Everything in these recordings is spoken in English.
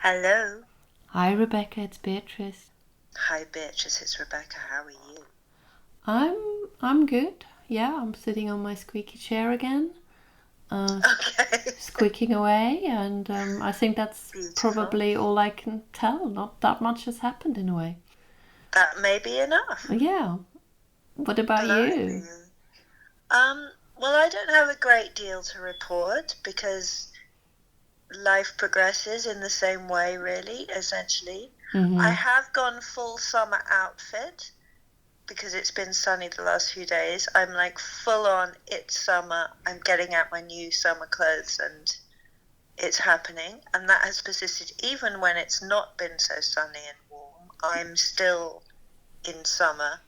Hello. Hi, Rebecca. It's Beatrice. Hi, Beatrice. It's Rebecca. How are you? I'm good. Yeah, I'm sitting on my squeaky chair again, Okay. squeaking away, and I think that's Beautiful. probably all I can tell. Not that much has happened in a way. That may be enough. Yeah. What about you? Blimey. Well, I don't have a great deal to report because life progresses in the same way, really, essentially. I Mm-hmm. have gone full summer outfit because it's been sunny the last few days. I'm like full on, it's summer. I'm getting out my new summer clothes and it's happening, and that has persisted even when it's not been so sunny and warm. I'm still in summer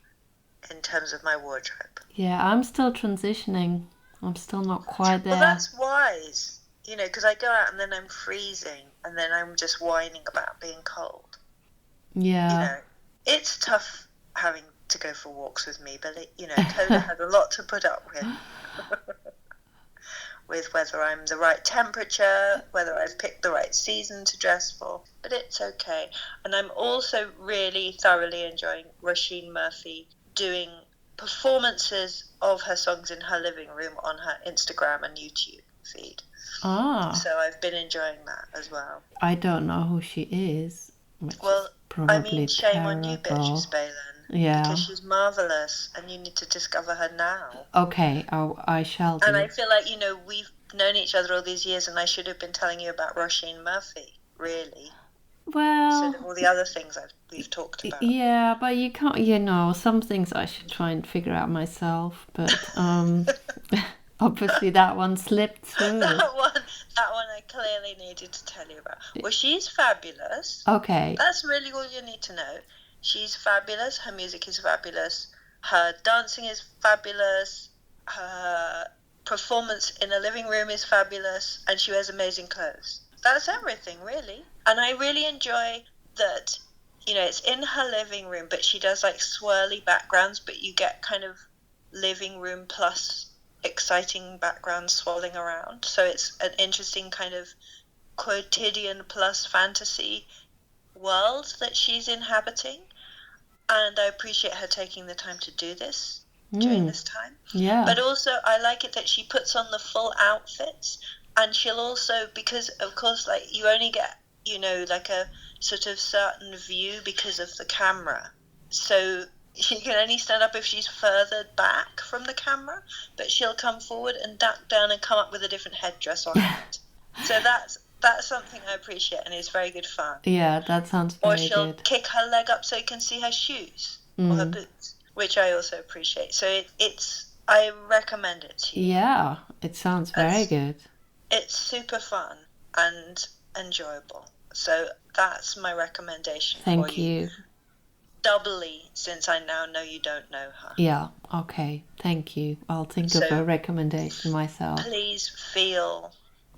in terms of my wardrobe. Yeah, I'm still transitioning. I'm still not quite Well, there. that's wise, because I go out and then I'm freezing, and then I'm just whining about being cold. You Yeah. know, it's tough having to go for walks with me, but Toda had a lot to put up with whether I'm the right temperature, whether I've picked the right season to dress for, but it's okay. And I'm also really thoroughly enjoying Roisin Murphy doing performances of her songs in her living room on her Instagram and YouTube feed. Ah, So I've been enjoying that as well. I don't know who she is, which is Well, I mean, probably shame on you, Beatrice terrible. Balin, because Yeah. she's marvellous and you need to discover her now. Okay, I shall And I do. feel like, we've known each other all these years and I should have been telling you about Roisin Murphy, really, instead Well, of all the other things we've talked about. yeah, but you can't, some things I should try and figure out myself, but obviously that one slipped through. that one, that one I clearly needed to tell you about. Well, she's fabulous. Okay. That's really all you need to know. She's fabulous. Her music is fabulous. Her dancing is fabulous. Her performance in a living room is fabulous. And she wears amazing clothes. That's everything, really. And I really enjoy that, it's in her living room, but she does like swirly backgrounds, but you get kind of living room plus exciting backgrounds swirling around. So it's an interesting kind of quotidian plus fantasy world that she's inhabiting. And I appreciate her taking the time to do this during Mm, this time. yeah. But also, I like it that she puts on the full outfits, and she'll also, because of course, like you only get, like a sort of certain view because of the camera. So she can only stand up if she's further back from the camera, but she'll come forward and duck down and come up with a different headdress on it. So that's something I appreciate and is very good fun. Yeah, that sounds Or very she'll good. kick her leg up so you can see her shoes or her Mm. boots, which I also appreciate. So I recommend it to you. Yeah, it sounds very It's good. it's super fun and enjoyable. So that's my recommendation for Thank you. you. Doubly since I now know you don't know her. Yeah, okay. Thank you. I'll think of a So recommendation myself. please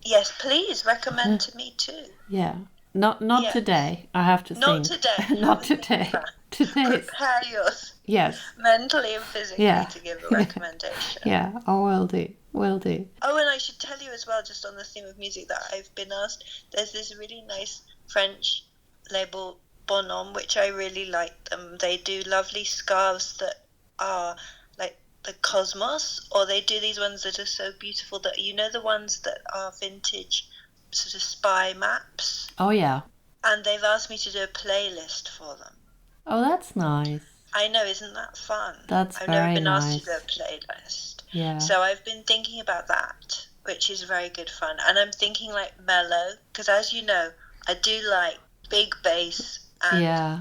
yes, please recommend to me too. Yeah. Not Yes. today. I have to Not think. today. Have Not a think today. first. Today's Prepare yours yes. mentally and physically Yeah. to give a recommendation. Yeah, I will do. Will do. Oh, and I should tell you as well, just on the theme of music, that I've been asked, there's this really nice French label, Bonhomme, which I really like them. They do lovely scarves that are like the cosmos, or they do these ones that are so beautiful that, the ones that are vintage sort of spy maps. Oh yeah. And they've asked me to do a playlist for them. Oh, that's nice. I know, isn't that fun? That's I've never very been asked to do a nice. playlist. Yeah. So I've been thinking about that, which is very good fun. And I'm thinking like mellow, because as you know, I do like big bass and Yeah.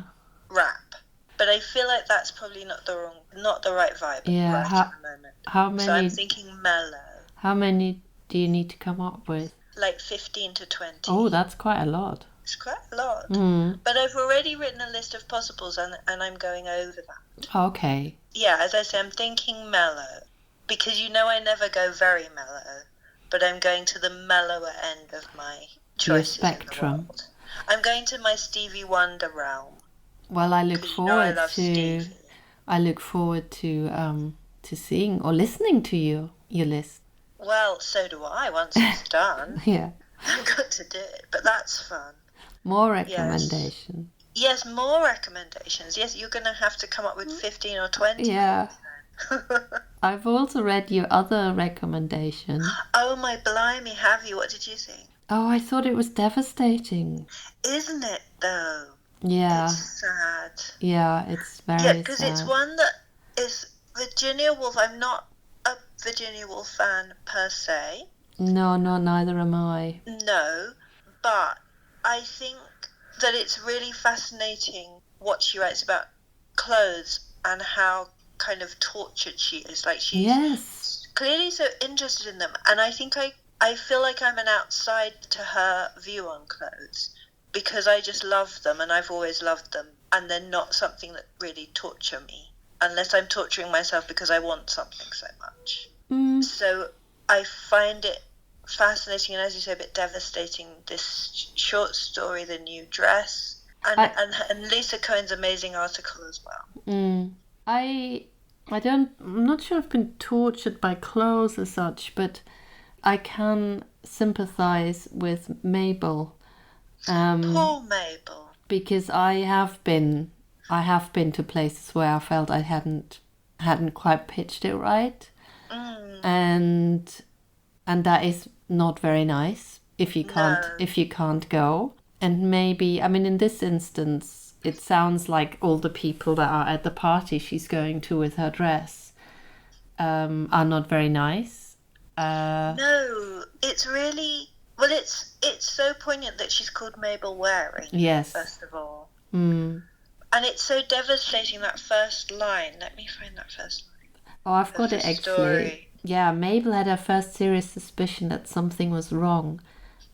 rap. But I feel like that's probably not the right vibe Yeah. right at the moment. How So I'm many thinking mellow, how many do you need to come up with? like 15 to 20. Oh, that's quite a lot. It's quite a lot. Mm. But I've already written a list of possibles and I'm going over that. Okay. Yeah, as I say, I'm thinking mellow, because I never go very mellow, but I'm going to the mellower end of my Your choices in the spectrum. world. I'm going to my Stevie Wonder realm, Well, I look because I forward love to Stevie. to seeing or listening to your list. Well, so do I once it's done. Yeah. I've got to do it, but that's fun. More Yes. recommendation. Yes, more recommendations. Yes, you're going to have to come up with 15 or 20 Yeah. maybe then. I've also read your other recommendation. Oh my blimey, have you? What did you think? Oh, I thought it was devastating. Isn't it though? Yeah. It's sad. Yeah, it's Yeah, very because it's sad. one that is Virginia Woolf. I'm not a Virginia Woolf fan per se. No, neither am I. No, but I think that it's really fascinating what she writes about clothes and how kind of tortured she is. Like she's Yes. clearly so interested in them, and I think I feel like I'm an outside to her view on clothes because I just love them and I've always loved them, and they're not something that really torture me unless I'm torturing myself because I want something so much. So I find it fascinating and, as you say, a bit devastating, this short story, The New Dress, and Lisa Cohen's amazing article as well. I'm not sure I've been tortured by clothes as such, but I can sympathize with Mabel. Poor Mabel. Because I have been to places where I felt I hadn't quite pitched it right. And that is not very nice if you can't go. And maybe, I mean, in this instance, it sounds like all the people that are at the party she's going to with her dress are not very nice. No, it's really, well, it's so poignant that she's called Mabel Waring. Yes. First of all. And it's so devastating, that first line. Let me find that first line. Oh, I've got it actually. Story. Yeah, Mabel had her first serious suspicion that something was wrong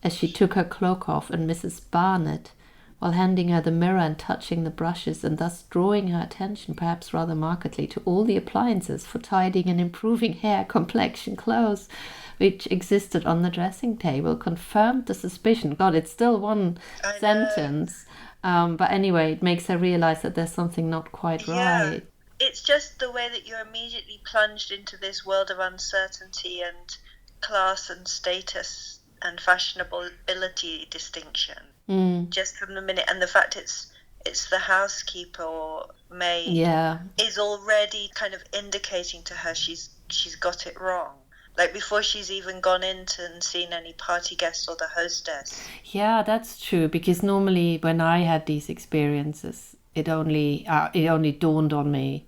as she took her cloak off and Mrs. Barnett, while handing her the mirror and touching the brushes and thus drawing her attention perhaps rather markedly to all the appliances for tidying and improving hair, complexion, clothes, which existed on the dressing table, confirmed the suspicion. God, it's still one sentence. But anyway, it makes her realize that there's something not quite right. It's just the way that you're immediately plunged into this world of uncertainty and class and status and fashionability distinction. Just from the minute, and the fact it's the housekeeper or maid is already kind of indicating to her she's got it wrong. Like before she's even gone in and seen any party guests or the hostess. Yeah, that's true, because normally when I had these experiences, it only dawned on me,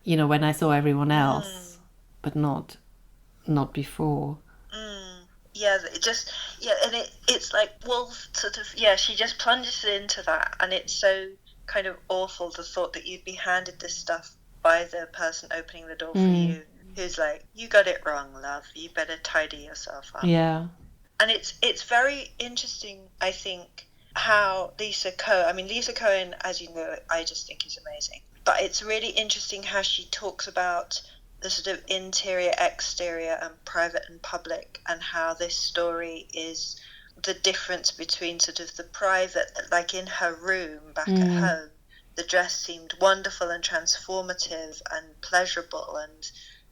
you know, when I saw everyone else, but not before. Yeah, and it's like Woolf sort of, she just plunges into that, and it's so kind of awful, the thought that you'd be handed this stuff by the person opening the door for you, who's like, you got it wrong, love, you better tidy yourself up. Yeah. And it's very interesting, I think, how Lisa Cohen, as you know, I just think is amazing. But it's really interesting how she talks about the sort of interior, exterior, and private and public, and how this story is the difference between sort of the private, like in her room back at home, the dress seemed wonderful and transformative and pleasurable and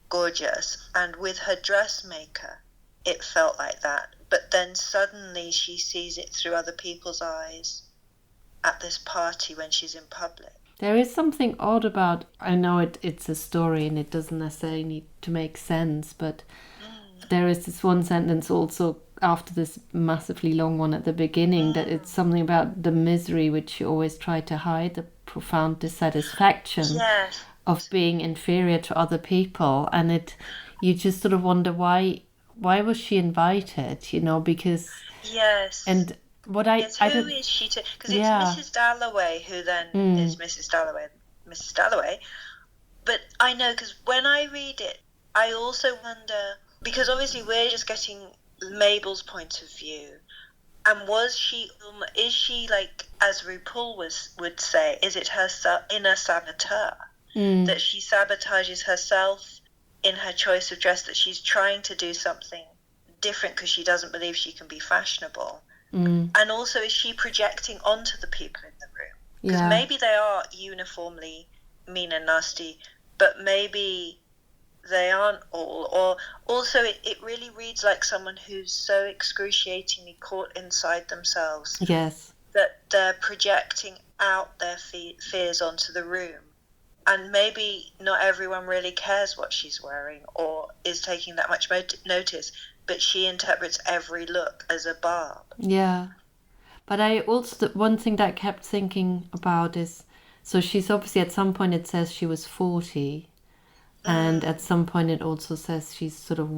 gorgeous, and with her dressmaker, it felt like that. But then suddenly she sees it through other people's eyes at this party when she's in public. There is something odd about, I know it's a story and it doesn't necessarily need to make sense, but there is this one sentence also after this massively long one at the beginning that it's something about the misery which you always try to hide, the profound dissatisfaction of being inferior to other people, and you just sort of wonder why was she invited, you know, because and what who is she to, because it's Mrs. Dalloway who then is Mrs. Dalloway, but I know, because when I read it I also wonder, because obviously we're just getting Mabel's point of view, and is she like, as RuPaul would say, is it her inner saboteur, that she sabotages herself in her choice of dress, that she's trying to do something different because she doesn't believe she can be fashionable, and also is she projecting onto the people in the room, because maybe they are uniformly mean and nasty, but maybe they aren't all, or also it really reads like someone who's so excruciatingly caught inside themselves that they're projecting out their fears onto the room. And maybe not everyone really cares what she's wearing or is taking that much notice, but she interprets every look as a barb. Yeah. But I also, one thing that I kept thinking about is, so she's obviously, at some point it says she was 40, and at some point it also says she's sort of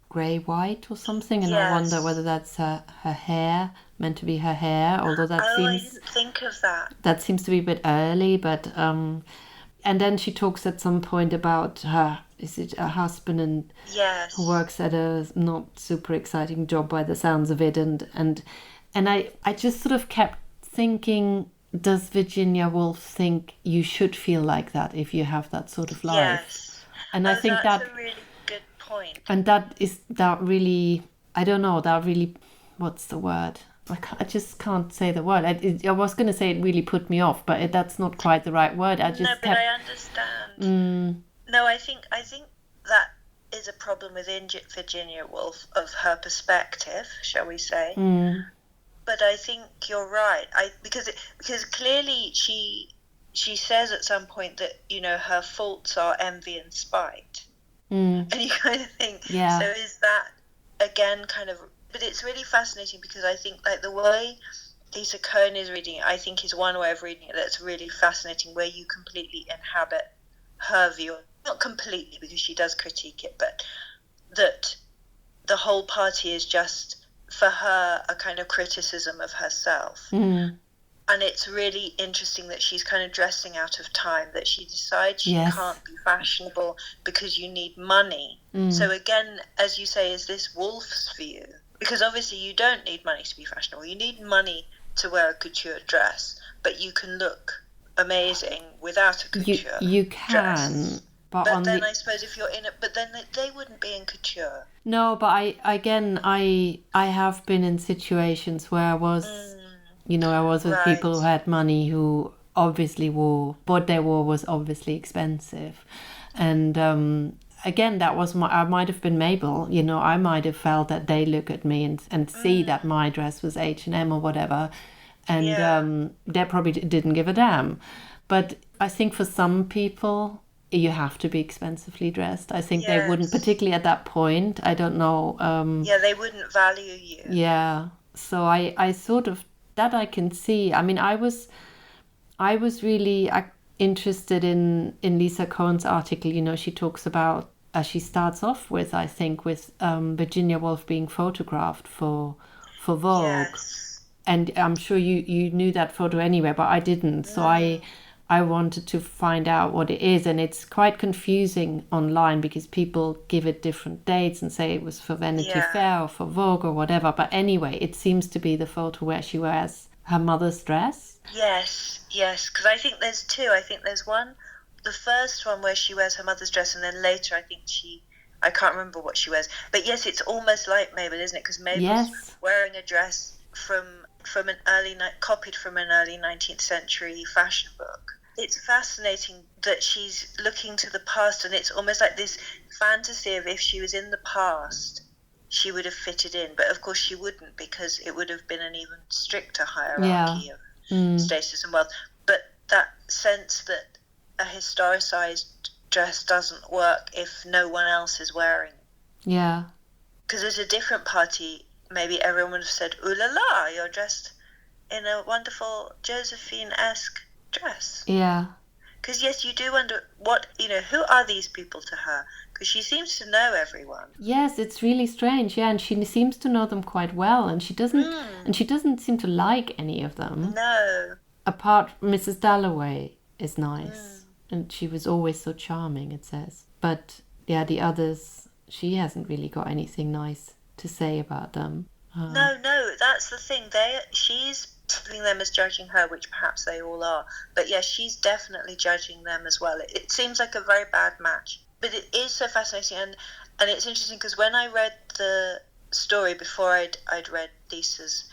grey-white or something, and I wonder whether that's her hair, meant to be her hair, although that seems... I didn't think of that. That seems to be a bit early, but... and then she talks at some point about her husband and who works at a not super exciting job by the sounds of it, and I just sort of kept thinking, does Virginia Woolf think you should feel like that if you have that sort of life? Yes. And I think that's a really good point. And that really, I don't know, that really, what's the word? I just can't say the word. I was going to say it really put me off, but that's not quite the right word. I I understand. No, I think that is a problem with Virginia Woolf, of her perspective, shall we say. But I think you're right. Because clearly she says at some point that, you know, her faults are envy and spite. And you kind of think, so is that again kind of... But it's really fascinating because I think, like, the way Lisa Cohen is reading it, I think, is one way of reading it that's really fascinating, where you completely inhabit her view. Not completely, because she does critique it, but that the whole party is just, for her, a kind of criticism of herself. And it's really interesting that she's kind of dressing out of time, that she decides she can't be fashionable because you need money. So again, as you say, is this Woolf's view? Because obviously you don't need money to be fashionable. You need money to wear a couture dress, but you can look amazing without a couture you can dress. But then I suppose if you're in it, but then they wouldn't be in couture. No, but I have been in situations where I was, you know, I was with people who had money, who obviously what they wore was obviously expensive. And again, that was I might have been Mabel, you know, I might have felt that they look at me and see that my dress was H&M or whatever. And they probably didn't give a damn. But I think for some people, you have to be expensively dressed. I think they wouldn't, particularly at that point. I don't know. They wouldn't value you. Yeah. So I sort of, that I can see. I mean, I was really interested in Lisa Cohen's article. You know, she talks about, she starts off with, I think, with Virginia Woolf being photographed for Vogue. Yes. And I'm sure you knew that photo anyway, but I didn't. So I wanted to find out what it is, and it's quite confusing online because people give it different dates and say it was for Vanity Fair or for Vogue or whatever. But anyway, it seems to be the photo where she wears her mother's dress. Yes, because I think there's two. I think there's one, the first one where she wears her mother's dress, and then later I think I can't remember what she wears. But yes, it's almost like Mabel, isn't it? Because Mabel's wearing a dress copied from an early 19th century fashion book. It's fascinating that she's looking to the past, and it's almost like this fantasy of if she was in the past, she would have fitted in. But of course she wouldn't, because it would have been an even stricter hierarchy of status and wealth. But that sense that a historicised dress doesn't work if no one else is wearing it. Yeah. Because there's a different party, maybe everyone would have said, ooh la la, you're dressed in a wonderful Josephine-esque dress. Yeah. Because yes, you do wonder who are these people to her? Because she seems to know everyone. Yes, it's really strange. Yeah, and she seems to know them quite well, and she doesn't seem to like any of them. No. Apart, Mrs. Dalloway is nice, and she was always so charming, it says. But yeah, the others, she hasn't really got anything nice to say about them. No, that's the thing. She's viewing them as judging her, which perhaps they all are. But yes, she's definitely judging them as well. It seems like a very bad match. But it is so fascinating, and it's interesting because when I read the story before I'd read Lisa's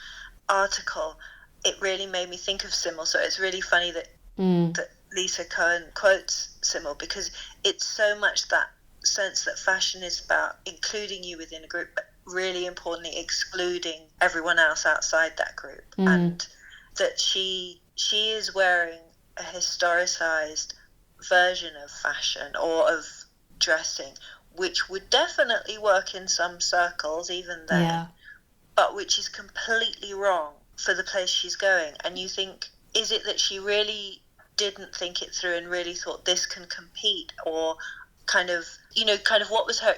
article, it really made me think of Simmel. So it's really funny that Lisa Cohen quotes Simmel, because it's so much that sense that fashion is about including you within a group, but really importantly excluding everyone else outside that group. And that she is wearing a historicized version of fashion or of dressing, which would definitely work in some circles even then, but which is completely wrong for the place she's going. And you think, is it that she really didn't think it through and really thought this can compete, or kind of what was her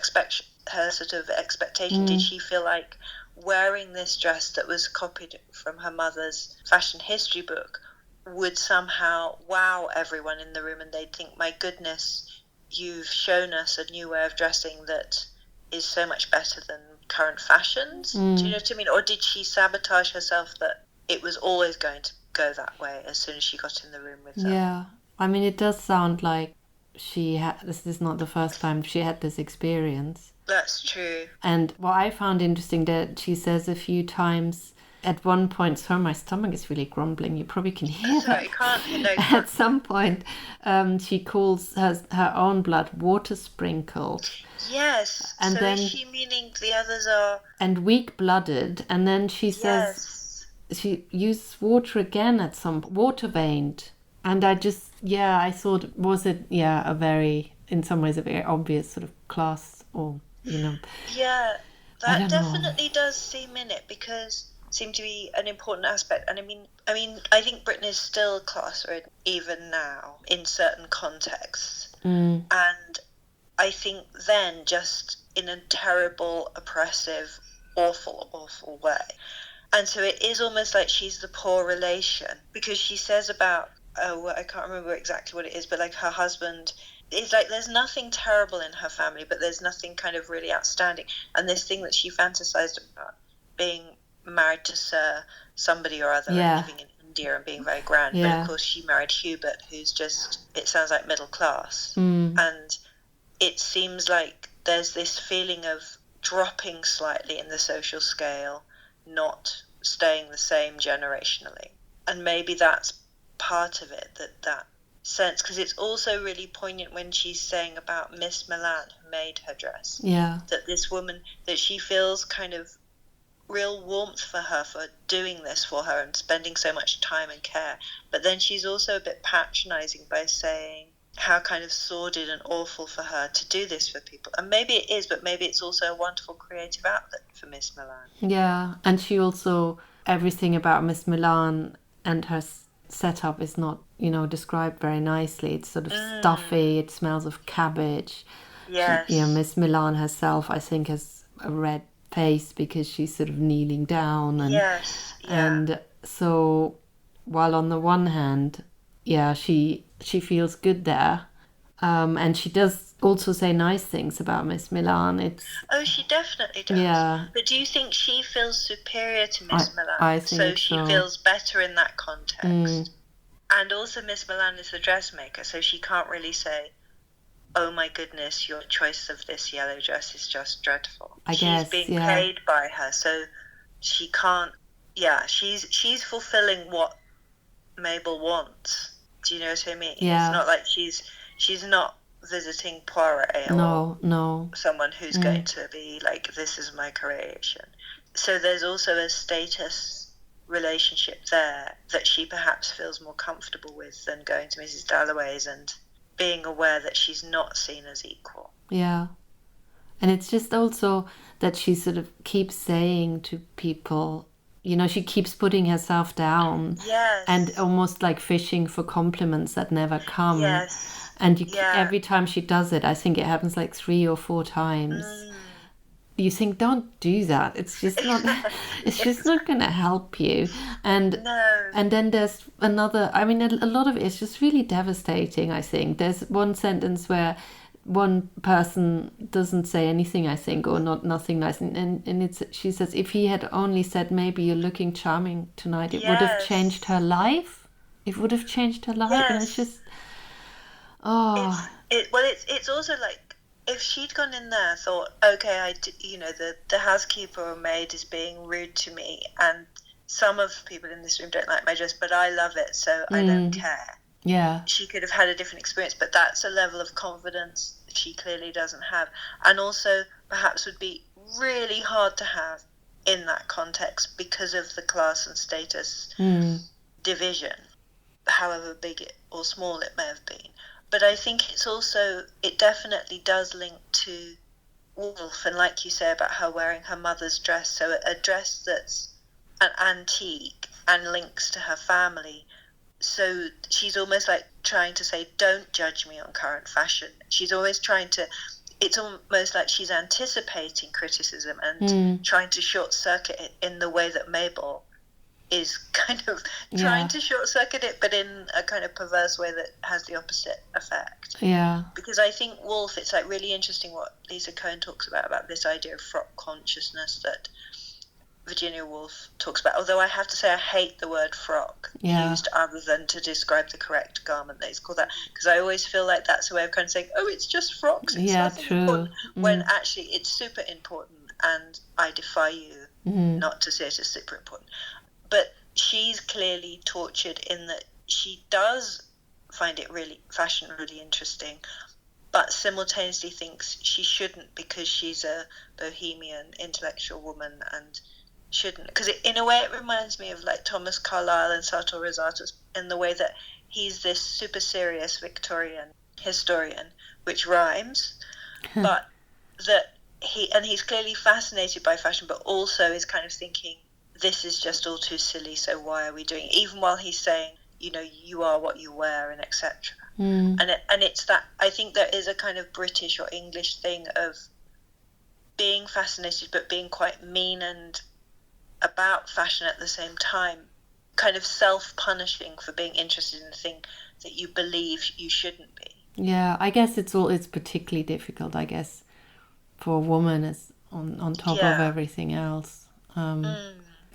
sort of expectation? Did she feel like wearing this dress that was copied from her mother's fashion history book would somehow wow everyone in the room, and they'd think, my goodness, you've shown us a new way of dressing that is so much better than current fashions? Do you know what I mean? Or did she sabotage herself that it was always going to go that way as soon as she got in the room with them? Yeah, I mean, it does sound like this is not the first time she had this experience. That's true. And what I found interesting that she says a few times, at one point, sorry, my stomach is really grumbling, you probably can hear that. Can't. At some point, she calls her own blood water sprinkled. Yes. And so then, is she meaning the others are... And weak-blooded. And then she says she uses water again at some... Water veined. And I thought, was it, a very, in some ways, a very obvious sort of class or, Yeah, that definitely does seem in it, because seem to be an important aspect. And I mean, I think Britain is still class-ridden even now in certain contexts. And I think then just in a terrible, oppressive, awful way. And so it is almost like she's the poor relation, because she says about, I can't remember exactly what it is, but like her husband, it's like there's nothing terrible in her family, but there's nothing kind of really outstanding. And this thing that she fantasized about, being married to Sir somebody or other and living in India and being very grand. But of course she married Hubert, who's just, it sounds like middle class. And it seems like there's this feeling of dropping slightly in the social scale, not staying the same generationally. And maybe that's part of it, that sense, because it's also really poignant when she's saying about Miss Milan, who made her dress, that this woman, that she feels kind of real warmth for her for doing this for her and spending so much time and care. But then she's also a bit patronizing by saying how kind of sordid and awful for her to do this for people. And maybe it is, but maybe it's also a wonderful creative outlet for Miss Milan. Yeah, and she also, everything about Miss Milan and her setup is not, described very nicely. It's sort of stuffy, it smells of cabbage. Yes. Miss Milan herself, I think, has a red face because she's sort of kneeling down. And, and so, while on the one hand, she feels good there, and she does also say nice things about Miss Milan. She definitely does. Yeah. But do you think she feels superior to Miss Milan? I think so. She feels better in that context. And also Miss Milan is the dressmaker, so she can't really say, oh my goodness, your choice of this yellow dress is just dreadful. She's being paid by her, so she can't... Yeah, she's fulfilling what Mabel wants. Do you know what I mean? Yeah. It's not like she's not visiting Poiret or someone who's going to be like, this is my creation. So there's also a status relationship there that she perhaps feels more comfortable with than going to Mrs. Dalloway's and being aware that she's not seen as equal. Yeah. And it's just also that she sort of keeps saying to people, she keeps putting herself down. Yes. And almost like fishing for compliments that never come. Yes. And every time she does it, I think it happens like 3 or 4 times. You think, don't do that. It's just not. It's just not going to help you. And then there's another. I mean, a lot of it is just really devastating. I think there's one sentence where one person doesn't say anything, I think, or nothing nice, and she says, if he had only said, maybe you're looking charming tonight, it would have changed her life. It would have changed her life, and it's just. It's also like, if she'd gone in there and thought, okay, the housekeeper or maid is being rude to me, and some of the people in this room don't like my dress, but I love it, so I don't care. Yeah. She could have had a different experience, but that's a level of confidence that she clearly doesn't have, and also perhaps would be really hard to have in that context because of the class and status division, however big or small it may have been. But I think it definitely does link to Woolf, and like you say about her wearing her mother's dress, so a dress that's an antique and links to her family. So she's almost like trying to say, don't judge me on current fashion. She's always it's almost like she's anticipating criticism and trying to short circuit it in the way that Mabel is kind of trying to short circuit it, but in a kind of perverse way that has the opposite effect. Yeah. Because I think Woolf, it's like really interesting what Lisa Cohen talks about this idea of frock consciousness that Virginia Woolf talks about. Although I have to say I hate the word frock used other than to describe the correct garment. They call that, because I always feel like that's a way of kind of saying, oh, it's just frocks. It's nothing important. When actually it's super important, and I defy you not to say it as super important. But she's clearly tortured in that she does find fashion really interesting, but simultaneously thinks she shouldn't because she's a bohemian intellectual woman and shouldn't. Because in a way it reminds me of like Thomas Carlyle and Sartor Resartus in the way that he's this super serious Victorian historian, which rhymes, but that he's clearly fascinated by fashion, but also is kind of thinking, this is just all too silly, so why are we doing it? Even while he's saying, you are what you wear, and etc. And it's that, I think there is a kind of British or English thing of being fascinated but being quite mean and about fashion at the same time, kind of self-punishing for being interested in a thing that you believe you shouldn't be. Yeah, I guess it's particularly difficult, I guess, for a woman as on top of everything else.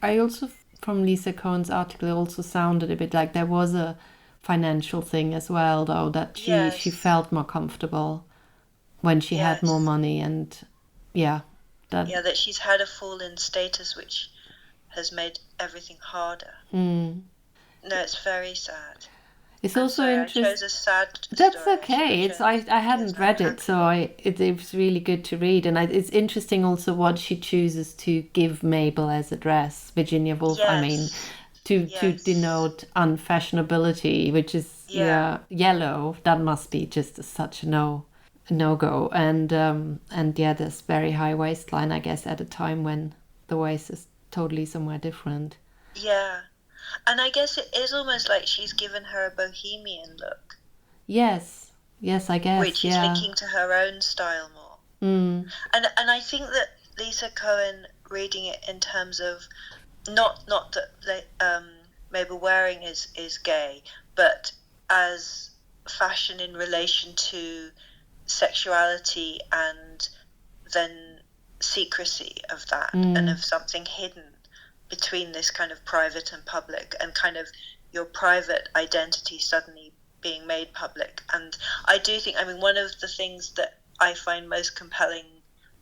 I also, from Lisa Cohen's article, it also sounded a bit like there was a financial thing as well, though, that she felt more comfortable when she had more money, and that she's had a fall in status which has made everything harder. No, it's very sad. It's also interesting. I chose a sad That's story. okay. I hadn't read it, so it was really good to read, and it's interesting also what she chooses to give Mabel as a dress, Virginia Woolf. I mean, to denote unfashionability, which is yellow. That must be just such a no go, and this very high waistline, I guess, at a time when the waist is totally somewhere different. Yeah. And I guess it is almost like she's given her a bohemian look. Yes, I guess. Which is linking to her own style more. And I think that Lisa Cohen, reading it in terms of not that Mabel Waring is gay, but as fashion in relation to sexuality and then secrecy of that and of something hidden between this kind of private and public, and kind of your private identity suddenly being made public. And I do think, one of the things that I find most compelling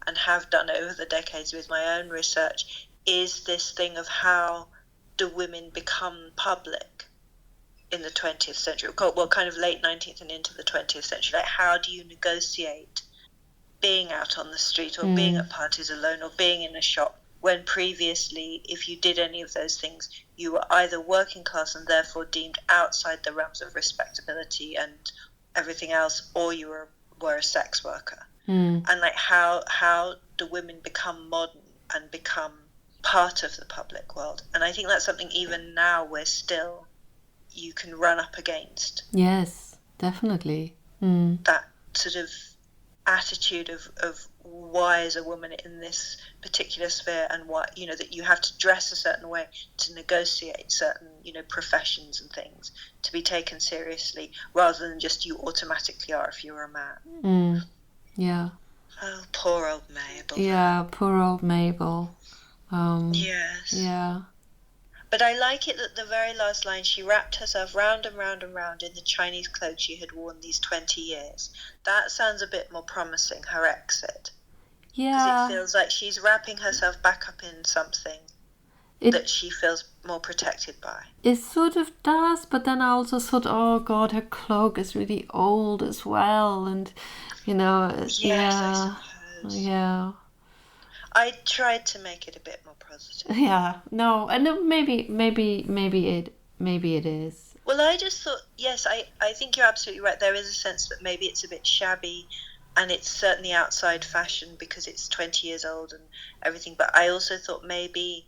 and have done over the decades with my own research is this thing of how do women become public in the 20th century, well, kind of late 19th and into the 20th century. Like, how do you negotiate being out on the street or being at parties alone or being in a shop, when previously, if you did any of those things, you were either working class and therefore deemed outside the realms of respectability and everything else, or you were a sex worker. And like, how do women become modern and become part of the public world? And I think that's something even now we're still, you can run up against. Yes, definitely. That sort of attitude of why is a woman in this particular sphere, and why, that you have to dress a certain way to negotiate certain, professions and things to be taken seriously, rather than just you automatically are if you're a man. Yeah. Oh, poor old Mabel. Yeah, poor old Mabel. Yes. Yeah. But I like it that the very last line, she wrapped herself round and round and round in the Chinese cloak she had worn these 20 years. That sounds a bit more promising, her exit. Yeah. Because it feels like she's wrapping herself back up in something that she feels more protected by. It sort of does, but then I also thought, oh God, her cloak is really old as well. And, Yes, I suppose. Yeah. I tried to make it a bit more positive. Yeah, no, and maybe maybe it is. Well, I just thought, yes, I think you're absolutely right. There is a sense that maybe it's a bit shabby, and it's certainly outside fashion because it's 20 years old and everything. But I also thought maybe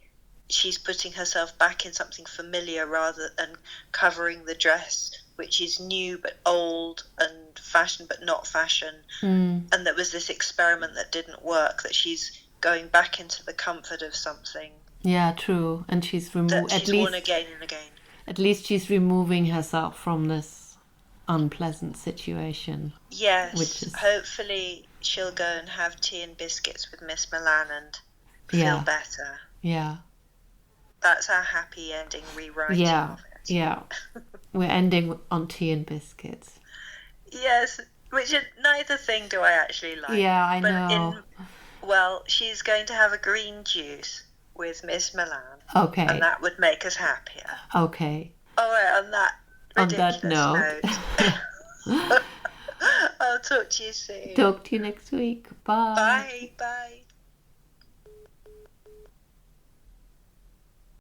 she's putting herself back in something familiar rather than covering the dress, which is new but old, and fashion but not fashion. And there was this experiment that didn't work, that she's going back into the comfort of something. Yeah, true. And she's removed, That she's worn again and again. At least she's removing herself from this unpleasant situation. Yes, hopefully she'll go and have tea and biscuits with Miss Milan and feel better. Yeah. That's our happy ending rewriting of it. Yeah. We're ending on tea and biscuits. Yes, which neither thing do I actually like. Yeah, I know. Well, she's going to have a green juice with Miss Milan. Okay. And that would make us happier. Okay. All right, on that ridiculous note. I'll talk to you soon. Talk to you next week. Bye. Bye. Bye.